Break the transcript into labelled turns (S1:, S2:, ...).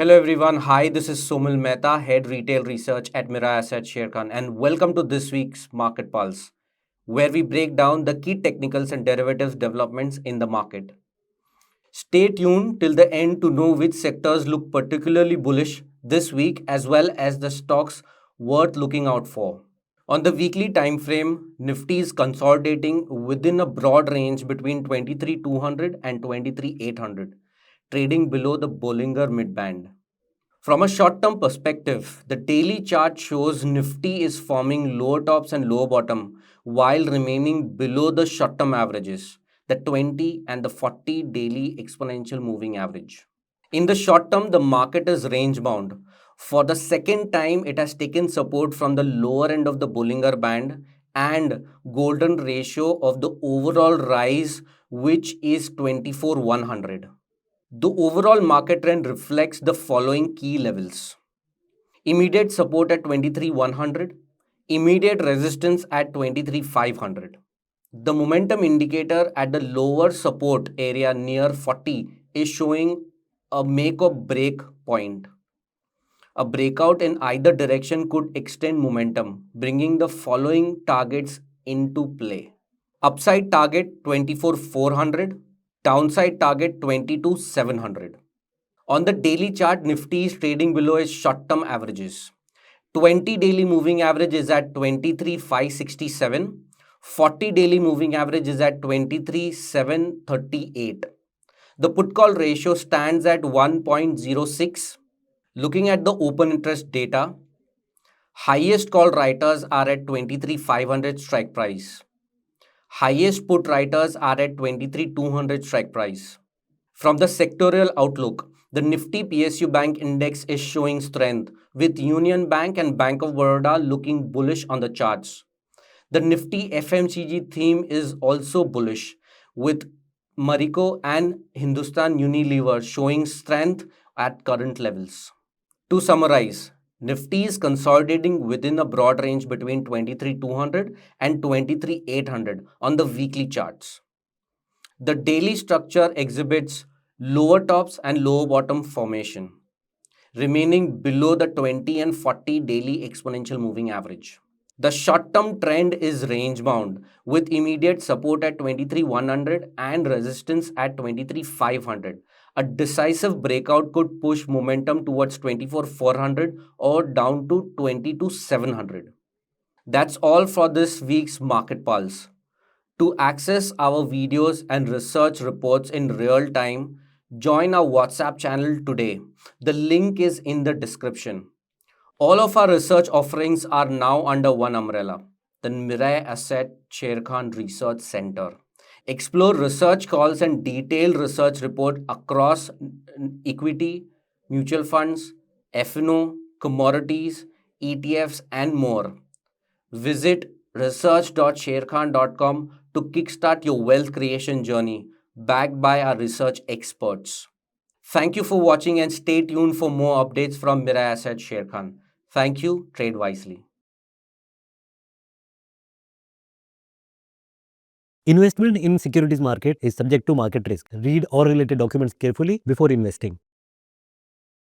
S1: Hello everyone. Hi, this is Somil Mehta, Head Retail Research at Mirae Asset Sharekhan, and welcome to this week's Market Pulse, where we break down the key technicals and derivatives developments in the market. Stay tuned till the end to know which sectors look particularly bullish this week as well as the stocks worth looking out for. On the weekly time frame, Nifty is consolidating within a broad range between 23,200 and 23,800, trading below the Bollinger Midband. From a short-term perspective, the daily chart shows Nifty is forming lower tops and lower bottom while remaining below the short-term averages, the 20 and the 40 daily exponential moving average. In the short term, the market is range bound. For the second time, it has taken support from the lower end of the Bollinger Band and golden ratio of the overall rise, which is 24,100. The overall market trend reflects the following key levels: immediate support at 23,100, immediate resistance at 23,500. The momentum indicator at the lower support area near 40 is showing a make or break point. A breakout in either direction could extend momentum, bringing the following targets into play. Upside target 24,400, downside target 22,700. On the daily chart, Nifty is trading below its short-term averages. 20 daily moving average is at 23,567. 40 daily moving average is at 23,738. The put call ratio stands at 1.06. Looking at the open interest data, highest call writers are at 23,500 strike price. Highest put writers are at 23,200 strike price. From the sectorial outlook, the Nifty PSU Bank Index is showing strength, with Union Bank and Bank of Baroda looking bullish on the charts. The Nifty FMCG theme is also bullish, with Marico and Hindustan Unilever showing strength at current levels. To summarize, Nifty is consolidating within a broad range between 23,200 and 23,800 on the weekly charts. The daily structure exhibits lower tops and lower bottom formation, remaining below the 20 and 40 daily exponential moving average. The short-term trend is range-bound, with immediate support at 23,100 and resistance at 23,500. A decisive breakout could push momentum towards 24,400 or down to 22,700. That's all for this week's Market Pulse. To access our videos and research reports in real time, join our WhatsApp channel today. The link is in the description. All of our research offerings are now under one umbrella, the Mirae Asset Sharekhan Research Center. Explore research calls and detailed research report across equity, mutual funds, F&O, commodities, ETFs, and more. Visit research.sharekhan.com to kickstart your wealth creation journey, backed by our research experts. Thank you for watching and stay tuned for more updates from Mirae Asset Sharekhan. Thank you. Trade wisely.
S2: Investment in securities market is subject to market risk. Read all related documents carefully before investing.